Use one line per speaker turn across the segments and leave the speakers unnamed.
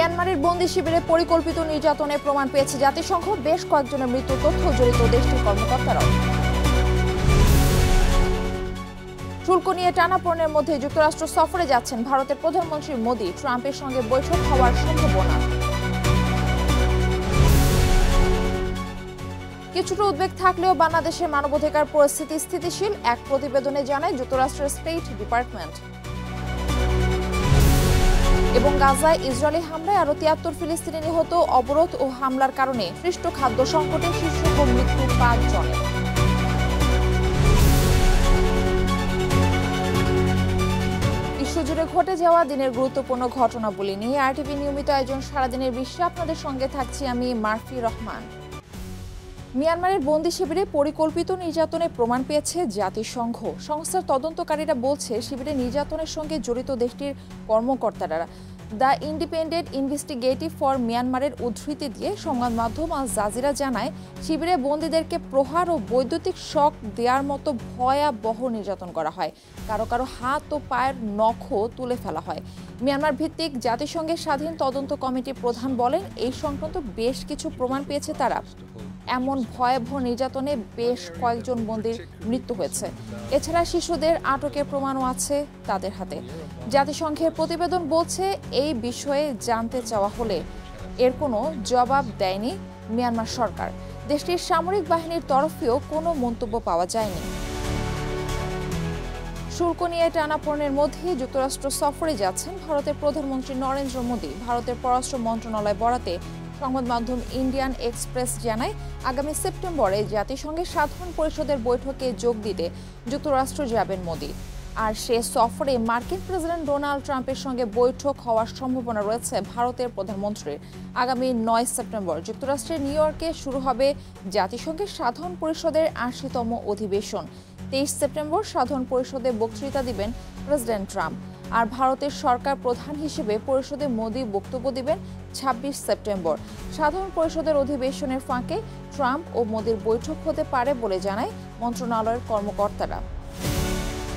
মিয়ানমারের বন্দী শিবিরে পরিকল্পিত নির্যাতনের প্রমাণ পেয়েছে জাতিসংঘ। বেশ কয়েকজনের মৃত্যুর তথ্য জড়িত দেশটির কর্মকর্তারাও। শুল্ক নিয়ে টানাপোড়েনের মধ্যে যুক্তরাষ্ট্র সফরে যাচ্ছেন ভারতের প্রধানমন্ত্রী মোদি। ট্রাম্পের সঙ্গে বৈঠক হওয়ার সম্ভাবনা। কিছুটা উদ্বেগ থাকলেও বাংলাদেশের মানবাধিকার পরিস্থিতি স্থিতিশীল, এক প্রতিবেদনে জানায় যুক্তরাষ্ট্রের স্টেট ডিপার্টমেন্ট। এবং গাজায় ইসরায়েলি হামলায় আরো ৭৩ ফিলিস্তিনি নিহত। অবরোধ ও হামলার কারণে সৃষ্ট খাদ্য সংকটে শিশু ও মৃত্যু ৫ জনের। বিশ্বজুড়ে ঘটে যাওয়া দিনের গুরুত্বপূর্ণ ঘটনাবলী নিয়ে আরটিভি নিয়মিত আয়োজন সারাদিনের বিশ্বে আপনাদের সঙ্গে থাকছি আমি মারফি রহমান। মিয়ানমারের বন্দী শিবিরে পরিকল্পিত নির্যাতনের প্রমাণ পেয়েছে জাতিসংঘ। সংস্থার তদন্তকারীরা বলছে, শিবিরে নির্যাতনের সঙ্গে জড়িত দেশটির কর্মকর্তারা। দ্য ইন্ডিপেন্ডেন্ট ইনভেস্টিগেটিভ ফর মিয়ানমারের উদ্ধৃতি দিয়ে সংবাদ মাধ্যম আল জাজিরা জানায়, শিবিরে বন্দীদেরকে প্রহার ও বৈদ্যুতিক শক দেওয়ার মতো ভয়াবহ নির্যাতন করা হয়। কারো কারো হাত ও পায়ের নখও তুলে ফেলা হয়। মিয়ানমার ভিত্তিক জাতিসংঘের স্বাধীন তদন্ত কমিটির প্রধান বলেন, এই সংক্রান্ত বেশ কিছু প্রমাণ পেয়েছে তারা। এমন ভয়াবহ নির্যাতনে বেশ কয়েকজন বন্দীর মৃত্যু হয়েছে। এছাড়া শিশুদের আটকের প্রমাণও আছে তাদের হাতে। জাতিসংঘের প্রতিবেদন বলছে, এই বিষয়ে জানতে চাওয়া হলে এর কোনো জবাব দেয়নি মিয়ানমার সরকার। দেশটির সামরিক বাহিনীর তরফেও কোনো মন্তব্য পাওয়া যায়নি। শুল্ক নিয়ে টানাপোড়েনের মধ্যে যুক্তরাষ্ট্র সফরে যাচ্ছেন ভারতের প্রধানমন্ত্রী নরেন্দ্র মোদি। ভারতের পররাষ্ট্র মন্ত্রণালয় বরাতে সংবাদ মাধ্যম ইন্ডিয়ান এক্সপ্রেস জানায়, আগামী সেপ্টেম্বরে জাতিসংঘের সাধারণ পরিষদের বৈঠকে যোগ দিতে যুক্তরাষ্ট্র যাবেন মোদি। আর সে সফরে মার্কিন প্রেসিডেন্ট ডোনাল্ড ট্রাম্পের সঙ্গে বৈঠক হওয়ার সম্ভাবনা রয়েছে ভারতের প্রধানমন্ত্রীর। আগামী ৯ সেপ্টেম্বর যুক্তরাষ্ট্রের নিউ ইয়র্কে শুরু হবে জাতিসংঘের সাধারণ পরিষদের ৮০তম অধিবেশন। ২৩ সেপ্টেম্বর সাধারণ পরিষদে বক্তৃতা দিবেন প্রেসিডেন্ট ট্রাম্প। আর ভারতের সরকার প্রধান হিসেবে পরিষদে মোদি বক্তব্য দিবেন ২৬ সেপ্টেম্বর। সাধারণ পরিষদের অধিবেশনের ফাঁকে ট্রাম্প ও মোদির বৈঠক হতে পারে বলে জানায় মন্ত্রণালয়ের কর্মকর্তারা।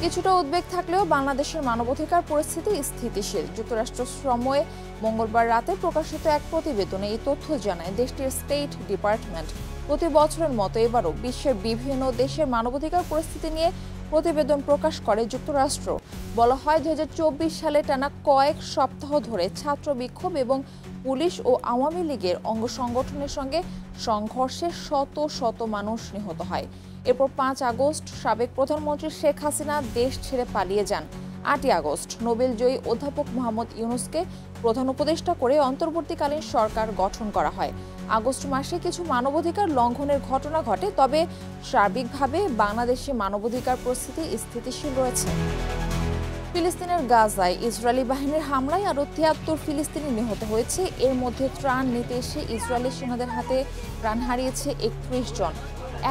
কিছুটা উদ্বেগ থাকলেও বাংলাদেশের মানবাধিকার পরিস্থিতি স্থিতিশীল। যুক্তরাষ্ট্র সময়ে মঙ্গলবার রাতে প্রকাশিত এক প্রতিবেদনে এই তথ্য জানায় দেশটির স্টেট ডিপার্টমেন্ট। প্রতি বছরের মতো এবারও বিশ্বের বিভিন্ন দেশের মানবাধিকার পরিস্থিতি নিয়ে প্রতিবেদন প্রকাশ করে যুক্তরাষ্ট্র। বলা হয়, ২০২৪ সালে টানা কয়েক সপ্তাহ ধরে ছাত্র বিক্ষোভ এবং পুলিশ ও আওয়ামী লীগের অঙ্গ সংগঠনের সঙ্গে সংঘর্ষে শত শত মানুষ নিহত হয়। এরপর ৫ আগস্ট সাবেক প্রধানমন্ত্রী শেখ হাসিনা দেশ ছেড়ে পালিয়ে যান। ৮ই আগস্ট নোবেলজয়ী অধ্যাপক মোহাম্মদ ইউনূসকে প্রধান উপদেষ্টা করে অন্তর্বর্তীকালীন সরকার গঠন করা হয়। আগস্ট মাসে কিছু মানবাধিকার লঙ্ঘনের ঘটনা ঘটে, তবে সার্বিকভাবে বাংলাদেশে মানবাধিকার পরিস্থিতি স্থিতিশীল রয়েছে। ফিলিস্তিনের গাজায় ইসরায়েলি বাহিনীর হামলায় আরও ৭৩ ফিলিস্তিনি নিহত হয়েছে। এর মধ্যে ত্রাণ নিতে এসে ইসরায়েলি সেনাদের হাতে প্রাণ হারিয়েছে ৩১ জন।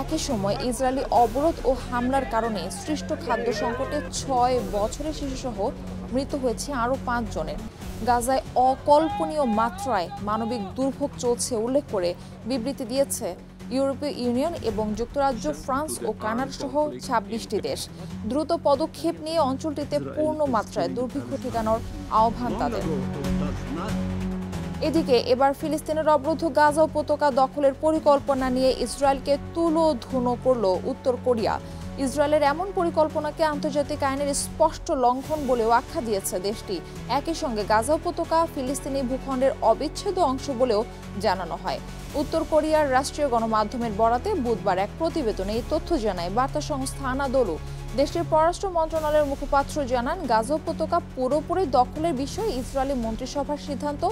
একই সময় ইসরায়েলি অবরোধ ও হামলার কারণে সৃষ্ট খাদ্য সংকটে ৬ বছরের শিশুসহ মৃত্যু হয়েছে আরও ৫ জনের। গাজায় অকল্পনীয় মাত্রায় মানবিক দুর্ভোগ চলছে উল্লেখ করে বিবৃতি দিয়েছে ইউরোপীয় ইউনিয়ন এবং যুক্তরাজ্য, ফ্রান্স ও কানাডা সহ ২৬টি দেশ। দ্রুত পদক্ষেপ নিয়ে অঞ্চলটিতে পূর্ণ মাত্রায় দুর্ভিক্ষ ঠেকানোর আহ্বান তাদের। এদিকে এবার ফিলিস্তিনের অবরুদ্ধ গাজা উপত্যকা দখলের পরিকল্পনা নিয়ে ইসরায়েলকে তুলোধুনো করল উত্তর কোরিয়া। ইসরায়েলের এমন পরিকল্পনাকে আন্তর্জাতিক আইনের স্পষ্ট লঙ্ঘন বলেও আখ্যা দিয়েছে দেশটি। একই সঙ্গে গাজা উপত্যকা ফিলিস্তিনি ভূখণ্ডের অবিচ্ছেদ্য অংশ বলেও জানানো হয়। উত্তর কোরিয়ার রাষ্ট্রীয় গণমাধ্যমের বরাতে বুধবার এক প্রতিবেদনে এই তথ্য জানায় বার্তা সংস্থা আনাদোলু। দেশটির পররাষ্ট্র মন্ত্রণালয়ের মুখপাত্র জানান, গাজা উপত্যকা পুরোপুরি দখলের বিষয়ে ইসরায়েলি মন্ত্রিসভার সিদ্ধান্ত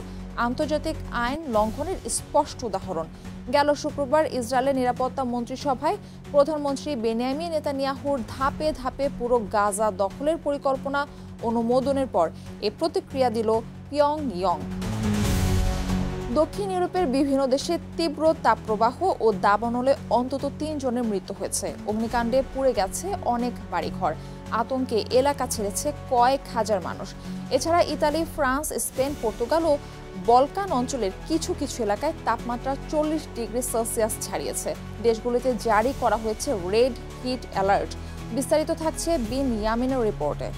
আন্তর্জাতিক আইন লঙ্ঘনের স্পষ্ট উদাহরণ। গেল শুক্রবার ইসরায়েলের নিরাপত্তা মন্ত্রিসভায় প্রধানমন্ত্রী বেনিয়ামিন নেতানিয়াহুর ধাপে ধাপে পুরো গাজা দখলের পরিকল্পনা অনুমোদনের পর এ প্রতিক্রিয়া দিল পিয়ংইয়ং। দক্ষিণ ইউরোপের বিভিন্ন দেশে তীব্র তাপপ্রবাহ ও দাবানলে অন্তত ৩ জনের মৃত্যু হয়েছে। অগ্নিকাণ্ডে পুড়ে গেছে অনেক বাড়িঘর। আতঙ্কে এলাকা ছেড়েছে কয়েক হাজার মানুষ। এছাড়া ইতালি, ফ্রান্স, স্পেন, পর্তুগাল ও বলকান অঞ্চলের কিছু কিছু এলাকায় তাপমাত্রা ৪০ ডিগ্রি সেলসিয়াস ছাড়িয়েছে। দেশগুলিতে জারি করা হয়েছে রেড হিট অ্যালার্ট। বিস্তারিত থাকছে বিন ইয়ামিনের রিপোর্টে।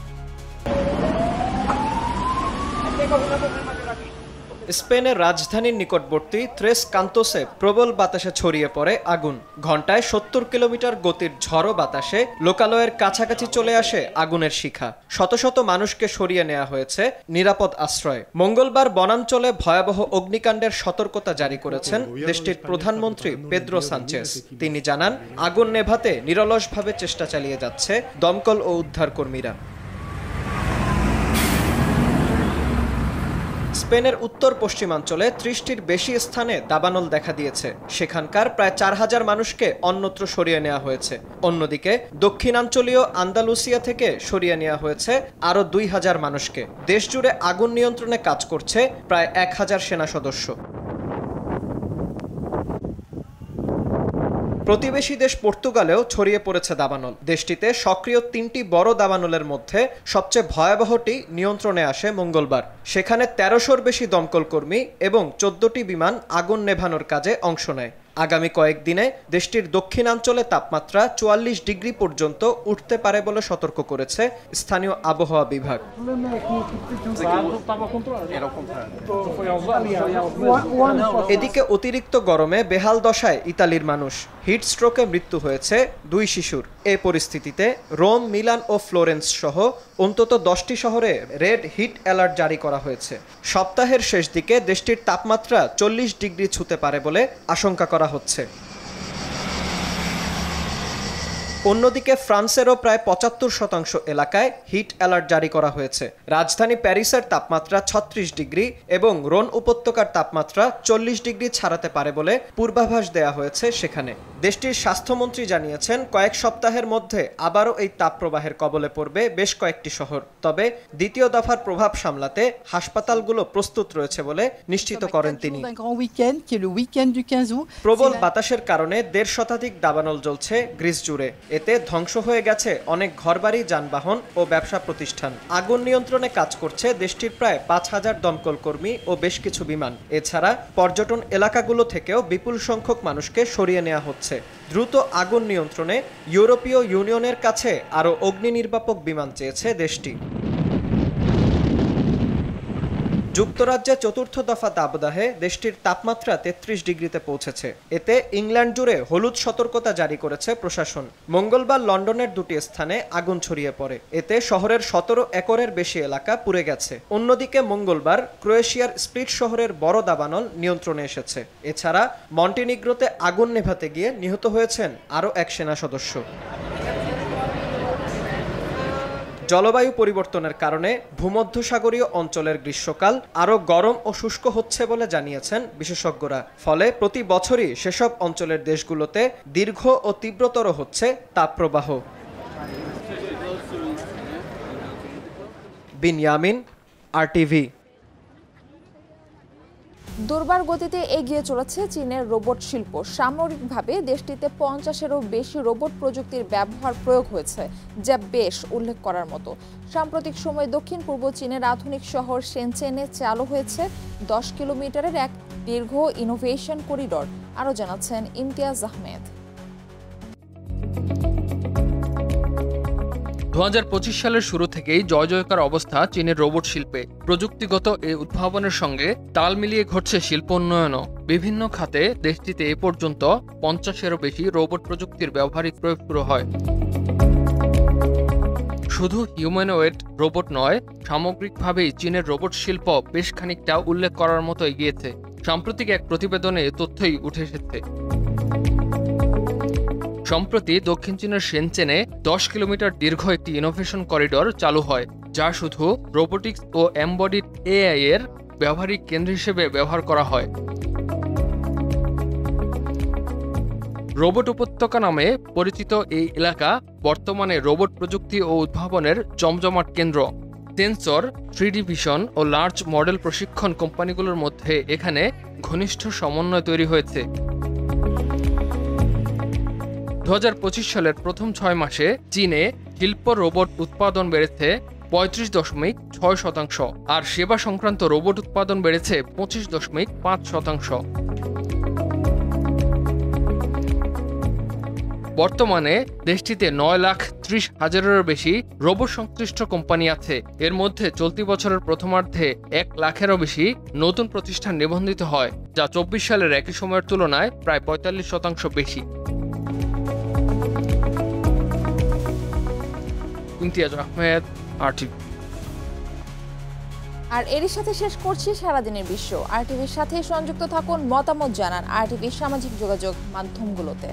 স্পেনের রাজধানীর নিকটবর্তী ত্রেস কান্তোসে প্রবল বাতাসে ছড়িয়ে পড়ে আগুন। ঘন্টায় 70 কিলোমিটার গতির ঝড়ো বাতাসে লোকালয়ের কাছাকাছি চলে আসে আগুনের শিখা। শত শত মানুষকে সরিয়ে নেওয়া হয়েছে নিরাপদ আশ্রয়ে। মঙ্গলবার বনাঞ্চলে ভয়াবহ অগ্নিকাণ্ডের সতর্কতা জারি করেছেন দেশটির প্রধানমন্ত্রী পেদ্রো সানচেস। তিনি জানান, আগুন নেভাতে নিরলসভাবে চেষ্টা চালিয়ে যাচ্ছে দমকল ও উদ্ধার কর্মীরা। স্পেনের উত্তর পশ্চিমাঞ্চলে 30টির বেশি স্থানে দাবানল দেখা দিয়েছে। সেখানকার প্রায় 4000 মানুষকে অন্যত্র সরিয়ে নেওয়া হয়েছে। অন্যদিকে দক্ষিণাঞ্চলীয় আন্দালুসিয়া থেকে সরিয়ে নেওয়া হয়েছে আরও 2000 মানুষকে। দেশজুড়ে আগুন নিয়ন্ত্রণে কাজ করছে প্রায় 1000 সেনা সদস্য। প্রতিবেশী দেশ পর্তুগালেও ছড়িয়ে পড়েছে দাবানল। দেশটিতে সক্রিয় 3টি বড় দাবানলের মধ্যে সবচেয়ে ভয়াবহটি নিয়ন্ত্রণে আসে মঙ্গলবার। সেখানে 1300-র বেশি দমকল কর্মী এবং 14টি বিমান আগুন নেভানোর কাজে অংশ নেয়। আগামী কয়েকদিনে দেশটির দক্ষিণাঞ্চলে তাপমাত্রা 44 ডিগ্রি পর্যন্ত উঠতে পারে বলে সতর্ক করেছে স্থানীয় আবহাওয়া বিভাগ। এদিকে অতিরিক্ত গরমে বেহাল দশায় ইতালির মানুষ। হিট স্ট্রোকে মৃত্যু হয়েছে 2 শিশুর। এ পরিস্থিতিতে রোম, মিলান ও ফ্লোরেন্স সহ অন্তত 10টি শহরে রেড হিট অ্যালার্ট জারি করা হয়েছে। সপ্তাহের শেষ দিকে দেশটির তাপমাত্রা 40 ডিগ্রি ছুঁতে পারে বলে আশঙ্কা করা হচ্ছে। অন্যদিকে ফ্রান্সেরও প্রায় 75% এলাকায় হিট অ্যালার্ট জারি করা হয়েছে। রাজধানী প্যারিসের তাপমাত্রা 36 ডিগ্রি এবং রোন উপত্যকার তাপমাত্রা 40 ডিগ্রি ছাড়াতে পারে বলে পূর্বাভাস দেয়া হয়েছে সেখানে। দেশটির স্বাস্থ্যমন্ত্রী জানিয়েছেন, কয়েক সপ্তাহের মধ্যে আবারও এই তাপপ্রবাহের কবলে পড়বে বেশ কয়েকটি শহর। তবে দ্বিতীয় দফার প্রভাব সামলাতে হাসপাতালগুলো প্রস্তুত রয়েছে বলে নিশ্চিত করেন তিনি। প্রবল বাতাসের কারণে 1.5 শতাধিক দাবানল জ্বলছে গ্রিস জুড়ে। এতে ধ্বংস হয়ে গেছে অনেক ঘরবাড়ি, যানবাহন ও ব্যবসা প্রতিষ্ঠান। আগুন নিয়ন্ত্রণে কাজ করছে দেশটির প্রায় 5000 দমকল কর্মী ও বেশ কিছু বিমান। এছাড়া পর্যটন এলাকাগুলো থেকেও বিপুল সংখ্যক মানুষকে সরিয়ে নেওয়া হচ্ছে। দ্রুত আগুন নিয়ন্ত্রণে ইউরোপীয় ইউনিয়নের কাছে আরও অগ্নি নির্বাপক বিমান চেয়েছে দেশটি। যুক্তরাজ্যে 4র্থ দফা দাবদাহে দেশটির তাপমাত্রা 33 ডিগ্রিতে পৌঁছেছে। এতে ইংল্যান্ড জুড়ে হলুদ সতর্কতা জারি করেছে প্রশাসন। মঙ্গলবার লন্ডনের 2টি স্থানে আগুন ছড়িয়ে পড়ে। এতে শহরের 17 একরের বেশি এলাকা পুড়ে গেছে। অন্যদিকে মঙ্গলবার ক্রোয়েশিয়ার স্প্লিট শহরের বড় দাবানল নিয়ন্ত্রণে এসেছে। এছাড়া মন্টিনিগ্রোতে আগুন নেভাতে গিয়ে নিহত হয়েছেন আরও 1 সেনা সদস্য। জলবায়ু পরিবর্তনের কারণে ভূমধ্যসাগরীয় অঞ্চলের গ্রীষ্মকাল আরও গরম ও শুষ্ক হচ্ছে বলে জানিয়েছেন বিশেষজ্ঞরা। ফলে প্রতি বছরই সেসব অঞ্চলের দেশগুলোতে দীর্ঘ ও তীব্রতর হচ্ছে তাপপ্রবাহ। বিনয়ামিন, RTV।
দুর্বার গতিতে এগিয়ে চলেছে চীনের রোবট শিল্প। সামরিকভাবে দেশটিতে 50-এরও বেশি রোবট প্রযুক্তির প্রয়োগ হয়েছে, যা বেশ উল্লেখ করার মতো। সাম্প্রতিক সময়ে দক্ষিণ পূর্ব চীনের আধুনিক শহর শেনচেনে চালু হয়েছে 10 কিলোমিটারের এক দীর্ঘ ইনোভেশন করিডর। আরও জানাচ্ছেন ইমতিয়াজ আহমেদ।
2025 সালের শুরু থেকেই জয় জয়কার অবস্থা চীনের রোবট শিল্পে। প্রযুক্তিগত এই উদ্ভাবনের সঙ্গে তাল মিলিয়ে ঘটছে শিল্প উন্নয়নও। বিভিন্ন খাতে দেশটিতে এ পর্যন্ত 50-এরও বেশি রোবট প্রযুক্তির ব্যবহারিক প্রয়োগ শুরু হয়। শুধু হিউম্যানয়েড রোবট নয়, সামগ্রিকভাবেই চীনের রোবট শিল্প বেশ খানিকটা উল্লেখ করার মতো এগিয়েছে। সাম্প্রতিক এক প্রতিবেদনে তথ্যই উঠে এসেছে। সম্প্রতি দক্ষিণ চীনের শেনচেনে 10 কিলোমিটার দীর্ঘ একটি ইনোভেশন করিডর চালু হয়, যা শুধু রোবোটিক্স ও এমবডিড AI এর ব্যবহারিক কেন্দ্র হিসেবে ব্যবহার করা হয়। রোবট উপত্যকা নামে পরিচিত এই এলাকা বর্তমানে রোবট প্রযুক্তি ও উদ্ভাবনের জমজমাট কেন্দ্র। সেন্সর, 3D ভিশন ও লার্জ মডেল প্রশিক্ষণ কোম্পানিগুলোর মধ্যে এখানে ঘনিষ্ঠ সমন্বয় তৈরি হয়েছে। 2025 সালের প্রথম 6 মাসে চীনে শিল্প রোবট উৎপাদন বেড়েছে 35.6%, আর সেবা সংক্রান্ত রোবট উৎপাদন বেড়েছে 25.5%। বর্তমানে দেশটিতে 9,30,000-এরও বেশি রোবট সংশ্লিষ্ট কোম্পানি আছে। এর মধ্যে চলতি বছরের প্রথমার্ধে 1 লাখেরও বেশি নতুন প্রতিষ্ঠান নিবন্ধিত হয়, যা 24 সালের একই সময়ের তুলনায় প্রায় 45% বেশি। ইমতিয়াজ আহমেদ, RTV।
আর এরই সাথে শেষ করছি সারাদিনের বিশ্ব। RTVর সাথে সংযুক্ত থাকুন, মতামত জানান RTVর সামাজিক যোগাযোগ মাধ্যমগুলোতে।